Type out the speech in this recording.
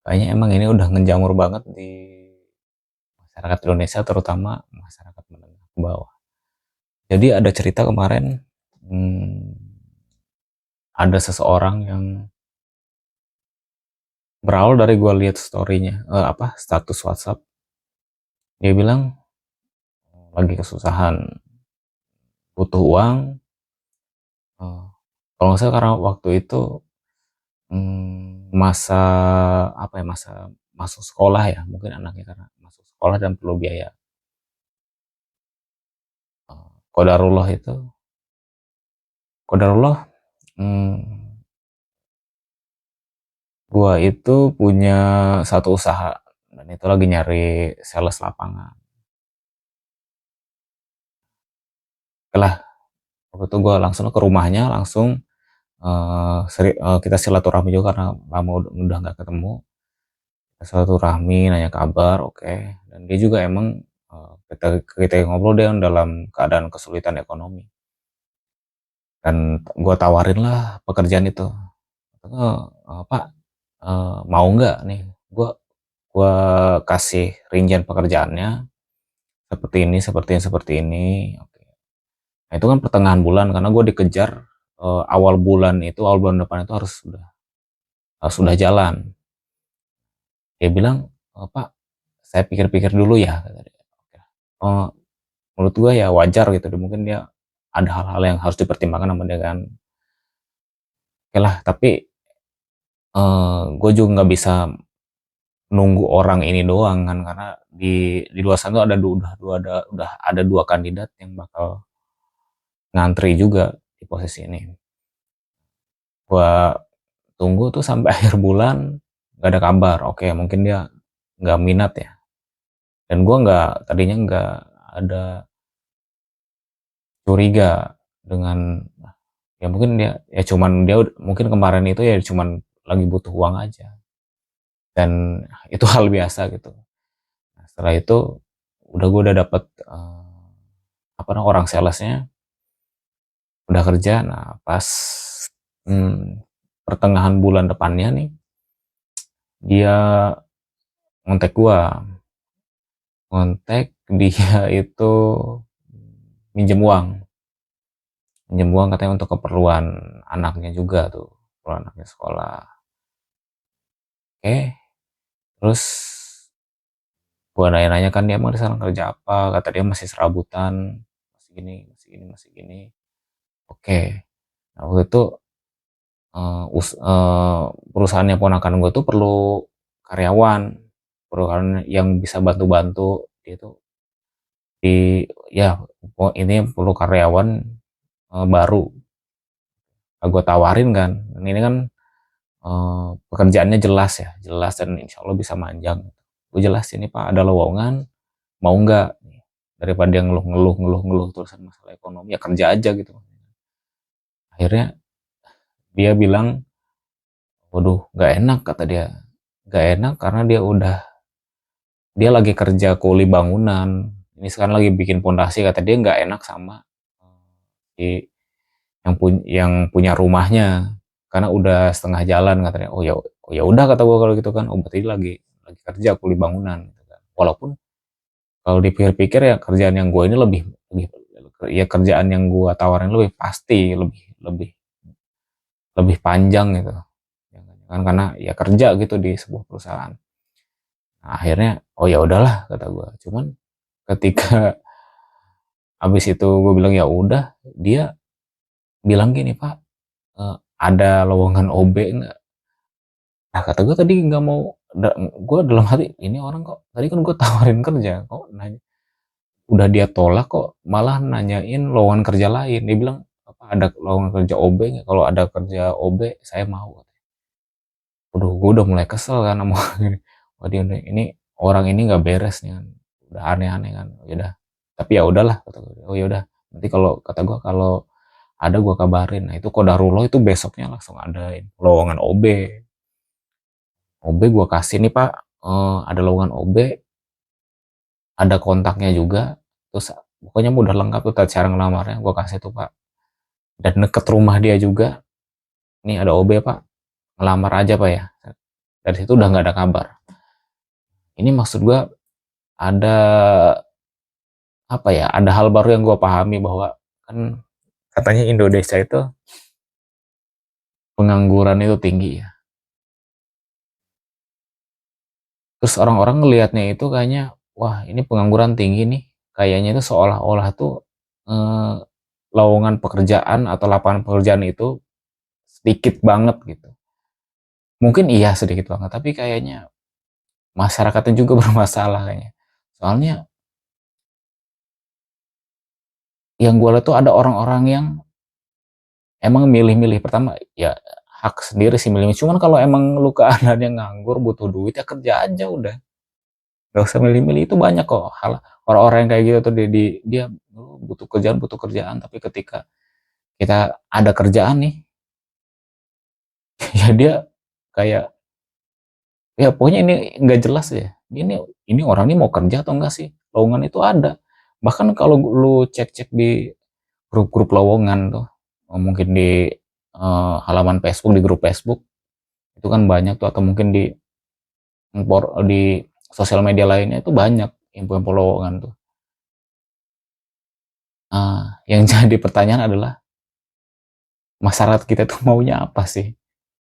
Kayaknya emang ini udah ngejamur banget di masyarakat Indonesia, terutama masyarakat menengah ke bawah. Jadi ada cerita kemarin, ada seseorang yang berawal dari gue lihat storynya, status WhatsApp. Dia bilang lagi kesusahan, butuh uang. eh, Kalau nggak salah karena waktu itu masa apa ya, masa masuk sekolah ya, mungkin anaknya karena masuk sekolah dan perlu biaya. Kodarullah itu, kodarullah, gua itu punya satu usaha dan itu lagi nyari sales lapangan. Oke lah, waktu itu gua langsung ke rumahnya, langsung kita silaturahmi juga karena lama udah nggak ketemu. Silaturahmi, nanya kabar, oke. Dan dia juga emang kita kita ngobrol, dia dalam keadaan kesulitan ekonomi. Dan gua tawarin lah pekerjaan itu. Pak, mau nggak nih? Gua kasih rincian pekerjaannya seperti ini, seperti ini, seperti ini. Oke. Nah, itu kan pertengahan bulan karena gue dikejar awal bulan depan itu harus sudah jalan. Dia bilang, Pak, saya pikir-pikir dulu ya. Oh, menurut gue ya wajar gitu. Mungkin dia ada hal-hal yang harus dipertimbangkan sama dia kan. Oke lah, tapi gue juga nggak bisa nunggu orang ini doang kan, karena di luar sana udah ada dua kandidat yang bakal ngantri juga di posisi ini. Gua tunggu tuh sampai akhir bulan nggak ada kabar. Oke, mungkin dia nggak minat ya. Dan gua tadinya nggak ada curiga dengan, ya mungkin dia mungkin kemarin itu ya cuman lagi butuh uang aja, dan itu hal biasa gitu. Nah, setelah itu gue udah dapet orang salesnya udah kerja. Nah, pas pertengahan bulan depannya nih, dia ngontek gua, dia itu minjem uang, katanya untuk keperluan anaknya juga tuh, keperluan anaknya sekolah. Oke, terus gua nanya-nanya kan dia emang di sana kerja apa, kata dia masih serabutan, masih gini, masih gini, masih gini. Oke, nah waktu itu perusahaannya ponakan gue tuh perlu karyawan, yang bisa bantu-bantu dia tuh di ya ini perlu karyawan baru. Nah, gue tawarin kan, ini kan pekerjaannya jelas ya, jelas dan insya Allah bisa manjang. Gue jelasin, ini Pak ada lowongan, mau nggak? Daripada dia ngeluh terusan masalah ekonomi, ya kerja aja gitu. Akhirnya dia bilang, waduh nggak enak, kata dia. Nggak enak karena dia lagi kerja kuli bangunan. Ini sekarang lagi bikin pondasi, kata dia nggak enak sama si yang punya rumahnya karena udah setengah jalan, katanya. Oh ya udah, kata gua, kalau gitu kan, berarti lagi kerja kuli bangunan gitu kan. Walaupun kalau dipikir-pikir ya kerjaan yang gua ini lebih ya kerjaan yang gua tawarin lebih pasti, lebih lebih lebih panjang gitu kan, karena ya kerja gitu di sebuah perusahaan. Nah, akhirnya oh ya udahlah, kata gua. Cuman ketika abis itu gue bilang ya udah, dia bilang gini, Pak, ada lowongan OB nggak? Nah, kata gue tadi nggak mau. Gue dalam hati, ini orang kok tadi kan gue tawarin kerja, kok nanya, udah dia tolak kok malah nanyain lowongan kerja lain. Dia bilang, apa ada lowongan kerja OB nggak? Kalau ada kerja OB saya mau. Waduh, gue udah mulai kesel kan sama orang ini. Wah, ini orang ini nggak beres nih kan, udah aneh-aneh kan. Ya udah, tapi ya udahlah, kata gue. Oh ya udah, nanti kalau kata gue kalau ada gue kabarin. Nah, itu kodarullah itu besoknya langsung ada lowongan OB. OB gue kasih nih, Pak, ada lowongan OB, ada kontaknya juga, terus pokoknya udah lengkap tuh cara ngelamarnya, gue kasih tuh, Pak. Dan deket rumah dia juga, nih ada OB, Pak, ngelamar aja, Pak ya. dari situ udah nggak ada kabar. Ini maksud gue ada apa ya, ada hal baru yang gue pahami bahwa kan katanya Indonesia itu pengangguran itu tinggi ya. Terus orang-orang ngelihatnya itu kayaknya, wah ini pengangguran tinggi nih. Kayaknya itu seolah-olah tuh eh, lowongan pekerjaan atau lapangan pekerjaan itu sedikit banget gitu. Mungkin iya sedikit banget, tapi kayaknya masyarakatnya juga bermasalah kayaknya. Soalnya yang gue lihat tuh ada orang-orang yang emang milih-milih, pertama ya hak sendiri sih milih. Cuman kalau emang lu keadaannya nganggur butuh duit ya kerja aja udah. Gak usah milih-milih, itu banyak kok hal orang-orang yang kayak gitu tuh dia butuh kerjaan tapi ketika kita ada kerjaan nih ya dia kayak ya pokoknya ini nggak jelas ya, ini orang ini mau kerja atau enggak sih, lowongan itu ada. Bahkan kalau lu cek-cek di grup-grup lowongan tuh, mungkin di halaman Facebook, di grup Facebook itu kan banyak tuh, atau mungkin di sosial media lainnya itu banyak info-info lowongan tuh. Nah, yang jadi pertanyaan adalah masyarakat kita tuh maunya apa sih?